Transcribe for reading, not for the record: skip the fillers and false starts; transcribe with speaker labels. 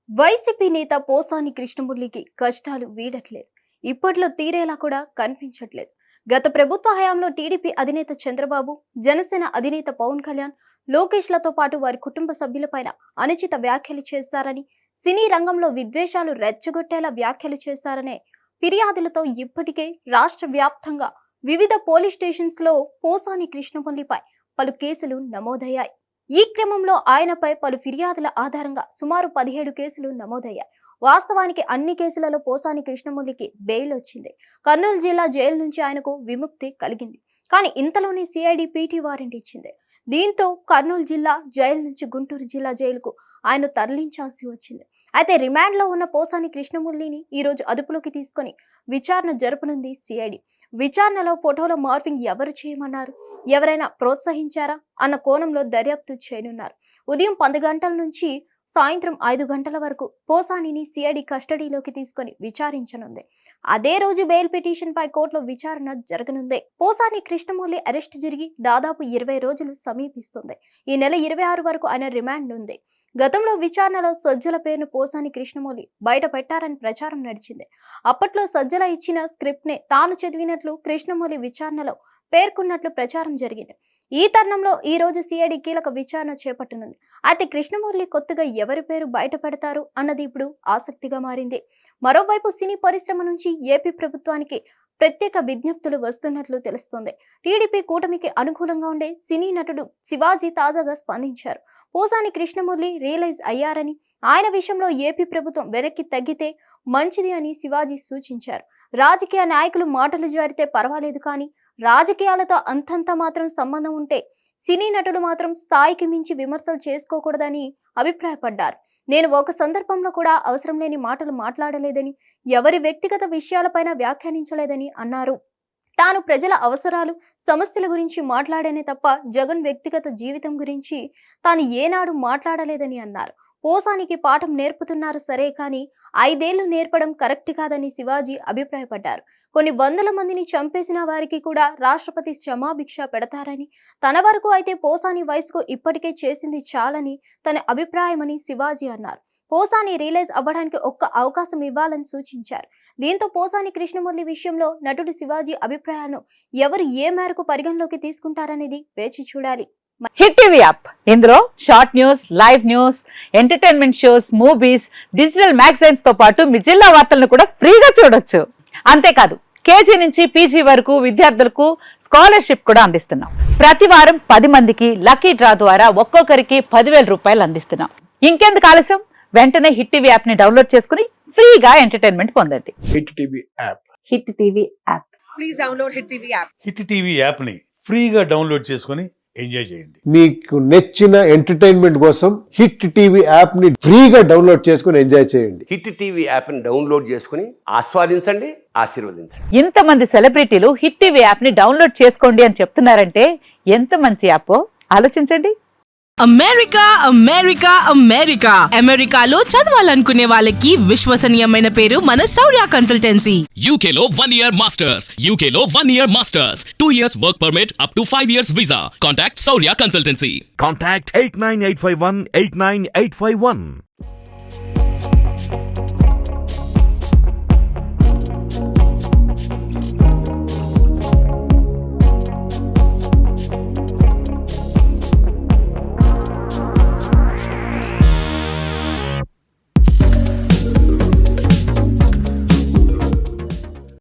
Speaker 1: YCP నేత పోసాని కృష్ణమురళికి కష్టాలు వీడట్లేదు. ఇప్పట్లో తీరేలా కూడా కనిపించట్లేదు. గత ప్రభుత్వ హయాంలో టీడీపీ అధినేత చంద్రబాబు, జనసేన అధినేత పవన్ కళ్యాణ్, లోకేష్లతో పాటు వారి కుటుంబ సభ్యులపైన అనుచిత వ్యాఖ్యలు చేశారని, సినీ రంగంలో విద్వేషాలు రెచ్చగొట్టేలా వ్యాఖ్యలు చేశారనే ఫిర్యాదులతో ఇప్పటికే రాష్ట్ర వ్యాప్తంగా వివిధ పోలీస్ స్టేషన్స్ లో పోసాని కృష్ణమురళిపై పలు కేసులు నమోదయ్యాయి. ఈ క్రమంలో ఆయనపై పలు ఫిర్యాదుల ఆధారంగా సుమారు 17 కేసులు నమోదయ్యాయి. వాస్తవానికి అన్ని కేసులలో పోసాని కృష్ణమురళికి బెయిల్ వచ్చింది. కర్నూలు జిల్లా జైలు నుంచి ఆయనకు విముక్తి కలిగింది. కానీ ఇంతలోనే సిఐడి పీటీ వారెంట్ ఇచ్చింది. దీంతో కర్నూలు జిల్లా జైలు నుంచి గుంటూరు జిల్లా జైలుకు ఆయన తరలించాల్సి వచ్చింది. అయితే రిమాండ్ లో ఉన్న పోసాని కృష్ణమురళిని ఈ రోజు అదుపులోకి తీసుకొని విచారణ జరపనుంది సిఐడి. విచారణలో ఫోటోల మార్పింగ్ ఎవరు చేయమన్నారు, ఎవరైనా ప్రోత్సహించారా అన్న కోణంలో దర్యాప్తు చేయనున్నారు. ఉదయం 10 గంటల నుంచి సాయంత్రం 5 గంటల వరకు పోసానిని సిఐడి కస్టడీలోకి తీసుకొని విచారించనుంది. అదే రోజు బెయిల్ పిటిషన్ పై కోర్టులో విచారణ జరగనుంది. పోసాని కృష్ణమురళి అరెస్ట్ జరిగి దాదాపు 20 రోజులు సమీపిస్తుంది. ఈ నెల 26 వరకు ఆయన రిమాండ్ ఉంది. గతంలో విచారణలో సజ్జల పేరును పోసాని కృష్ణమురళి బయట పెట్టారని ప్రచారం నడిచింది. అప్పట్లో సజ్జల ఇచ్చిన స్క్రిప్ట్ నే తాను చదివినట్లు కృష్ణమురళి విచారణలో పేర్కొన్నట్లు ప్రచారం జరిగింది. ఈ తరుణంలో ఈ రోజు సిఐడి కీలక విచారణ చేపట్టనుంది. అయితే కృష్ణమురళి కొత్తగా ఎవరి పేరు బయట పెడతారు అన్నది ఇప్పుడు ఆసక్తిగా మారింది. మరోవైపు సినీ పరిశ్రమ నుంచి ఏపీ ప్రభుత్వానికి ప్రత్యేక విజ్ఞప్తులు వస్తున్నట్లు తెలుస్తోంది. టీడీపీ కూటమికి అనుకూలంగా ఉండే సినీ నటుడు శివాజీ తాజాగా స్పందించారు. పోసాని కృష్ణమురళి రియలైజ్ అయ్యారని, ఆయన విషయంలో ఏపీ ప్రభుత్వం వెనక్కి తగ్గితే మంచిది అని శివాజీ సూచించారు. రాజకీయ నాయకులు మాటలు జారితే పర్వాలేదు, కానీ రాజకీయాలతో అంతంత మాత్రం సంబంధం ఉంటే సినీ నటుడు మాత్రం స్థాయికి మించి విమర్శలు చేసుకోకూడదని అభిప్రాయపడ్డారు. నేను ఒక సందర్భంలో కూడా అవసరం లేని మాటలు మాట్లాడలేదని, ఎవరి వ్యక్తిగత విషయాలపైన వ్యాఖ్యానించలేదని అన్నారు. తాను ప్రజల అవసరాలు, సమస్యల గురించి మాట్లాడేనే తప్ప జగన్ వ్యక్తిగత జీవితం గురించి తాను ఏనాడు మాట్లాడలేదని అన్నారు. పోసానికి పాఠం నేర్పుతున్నారు సరే, కానీ 5 ఏళ్లు నేర్పడం కరెక్ట్ కాదని శివాజీ అభిప్రాయపడ్డారు. కొన్ని వందల మందిని చంపేసిన వారికి కూడా రాష్ట్రపతి క్షమాభిక్ష పెడతారని, తన వరకు అయితే పోసాని వయసుకు ఇప్పటికే చేసింది చాలని తన అభిప్రాయమని శివాజీ అన్నారు. పోసాని రియలైజ్ అవ్వడానికి ఒక్క అవకాశం ఇవ్వాలని సూచించారు. దీంతో పోసాని కృష్ణమురళి విషయంలో నటుడు శివాజీ అభిప్రాయాలను ఎవరు ఏ మేరకు పరిగణలోకి తీసుకుంటారనేది వేచి చూడాలి.
Speaker 2: హిట్ టీవీ యాప్, ఇందులో short news, live news, entertainment shows, movies, digital magazines తో పాటు మీ జిల్లా వార్తలను కూడా ఫ్రీగా చూడొచ్చు. అంతేకాదు, కేజీ నుంచి పీజీ వరకు విద్యార్థులకు స్కాలర్షిప్ కూడా అందిస్తున్నాం. ప్రతి వారం 10 మందికి లక్కీ డ్రా ద్వారా ఒక్కొక్కరికి 10,000 రూపాయలు అందిస్తున్నాం. ఇంకెందుకు ఆలస్యం, వెంటనే హిట్ టీవీ యాప్ ని డౌన్లోడ్ చేసుకుని ఫ్రీగా ఎంటర్టైన్మెంట్ పొందండి.
Speaker 3: Hit TV app.
Speaker 2: Hit TV app.
Speaker 4: Please download hit TV app.
Speaker 5: Hit TV app ని ఫ్రీగా డౌన్లోడ్ చేసుకొని ఎంజాయ్ చేయండి.
Speaker 3: మీకు నచ్చిన ఎంటర్టైన్మెంట్ కోసం హిట్ టీవీ యాప్ ని ఫ్రీగా డౌన్లోడ్ చేసుకొని ఎంజాయ్ చేయండి.
Speaker 6: హిట్ టీవీ యాప్ ని డౌన్లోడ్ చేసుకుని ఆస్వాదించండి, ఆశీర్వదించండి.
Speaker 2: ఇంతమంది సెలబ్రిటీలు హిట్ టీవీ యాప్ ని డౌన్లోడ్ చేసుకోండి అని చెప్తున్నారంటే ఎంత మంచి యాప్ ఆలోచించండి.
Speaker 4: అమెరికా అమెరికా అమెరికా అమెరికాలో చదవాలనుకునే వాళ్ళకి విశ్వసనీయమైన పేరు మన శౌర్య కన్సల్టెన్సీ.
Speaker 7: UK లో 1 year masters. UK లో 1 year masters. 2 years work permit up to 5 years visa. Contact Saurya Consultancy.
Speaker 8: Contact 89851 89851.